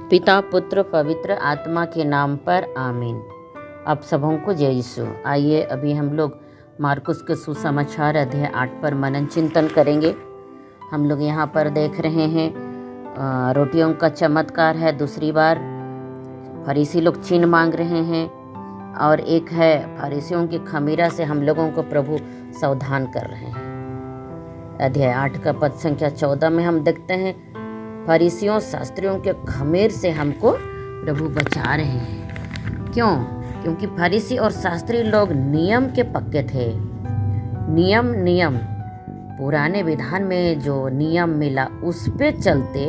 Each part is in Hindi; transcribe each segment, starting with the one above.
पिता पुत्र पवित्र आत्मा के नाम पर आमीन। आप सबों को जय यीशु। आइए अभी हम लोग मार्कुस के सुसमाचार अध्याय 8 पर मनन चिंतन करेंगे। हम लोग यहाँ पर देख रहे हैं रोटियों का चमत्कार है। दूसरी बार फरीसी लोग चिन्ह मांग रहे हैं और एक है फरीसियों की खमीरा से हम लोगों को प्रभु सावधान कर रहे हैं। अध्याय 8 का पद संख्या 14 में हम देखते हैं फरीसियों शास्त्रियों के खमीर से हमको प्रभु बचा रहे हैं। क्यों? क्योंकि फरीसी और शास्त्री लोग नियम के पक्के थे। नियम पुराने विधान में जो नियम मिला उस पे चलते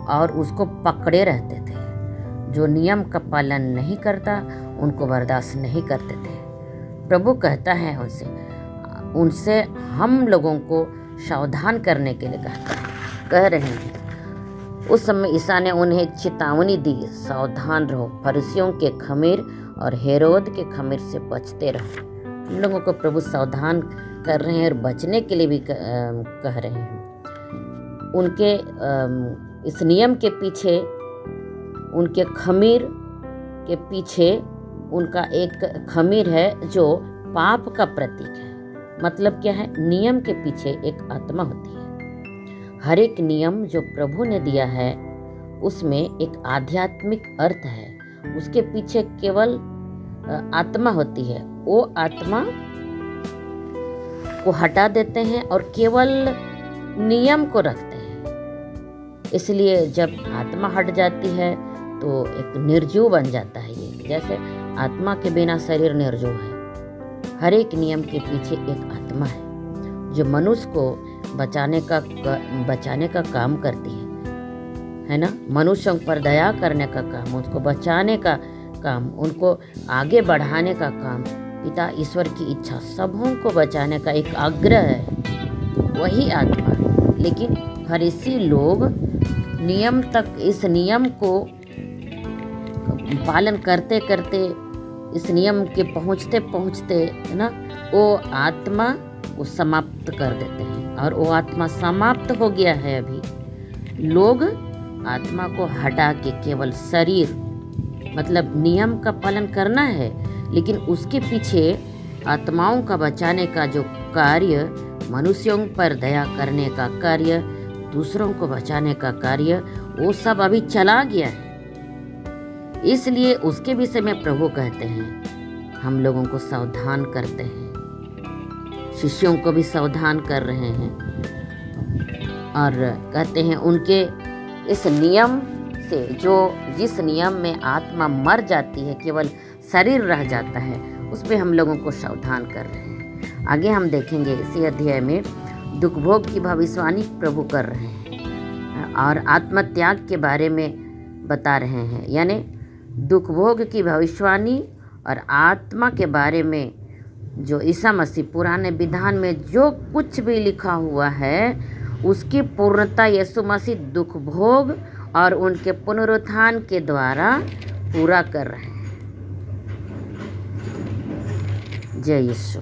और उसको पकड़े रहते थे। जो नियम का पालन नहीं करता उनको बर्दाश्त नहीं करते थे। प्रभु कहता है उनसे हम लोगों को सावधान करने के लिए कह रहे हैं। उस समय ईसा ने उन्हें चेतावनी दी, सावधान रहो, फरीसियों के खमीर और हेरोद के खमीर से बचते रहो। हम लोगों को प्रभु सावधान कर रहे हैं और बचने के लिए भी कह रहे हैं। उनके इस नियम के पीछे, उनके खमीर के पीछे उनका एक खमीर है जो पाप का प्रतीक है। मतलब क्या है? नियम के पीछे एक आत्मा होती है। हर एक नियम जो प्रभु ने दिया है उसमें एक आध्यात्मिक अर्थ है। उसके पीछे केवल आत्मा होती है। वो आत्मा को हटा देते हैं और केवल नियम को रखते हैं। इसलिए जब आत्मा हट जाती है तो एक निर्जीव बन जाता है। ये जैसे आत्मा के बिना शरीर निर्जीव है। हर एक नियम के पीछे एक आत्मा है जो मनुष्य को बचाने का काम करती है ना। मनुष्यों पर दया करने का काम, उसको बचाने का काम, उनको आगे बढ़ाने का काम, पिता ईश्वर की इच्छा सबों को बचाने का एक आग्रह है, वही आत्मा है। लेकिन फरीसी लोग नियम तक, इस नियम को पालन करते करते, इस नियम के पहुँचते ना वो आत्मा को समाप्त कर देते हैं। और वो आत्मा समाप्त हो गया है। अभी लोग आत्मा को हटा के केवल शरीर, मतलब नियम का पालन करना है, लेकिन उसके पीछे आत्माओं का बचाने का जो कार्य, मनुष्यों पर दया करने का कार्य, दूसरों को बचाने का कार्य, वो सब अभी चला गया है। इसलिए उसके विषय में प्रभु कहते हैं हम लोगों को सावधान करते हैं। शिष्यों को भी सावधान कर रहे हैं और कहते हैं उनके इस नियम से, जिस नियम में आत्मा मर जाती है, केवल शरीर रह जाता है, उसमें हम लोगों को सावधान कर रहे हैं। आगे हम देखेंगे इसी अध्याय में दुख भोग की भविष्यवाणी प्रभु कर रहे हैं और आत्मत्याग के बारे में बता रहे हैं। यानी दुख भोग की भविष्यवाणी और आत्मा के बारे में जो ईसा मसीह पुराने विधान में जो कुछ भी लिखा हुआ है उसकी पूर्णता यीशु मसीह दुख भोग और उनके पुनरुत्थान के द्वारा पूरा कर रहे हैं। जय यीशु।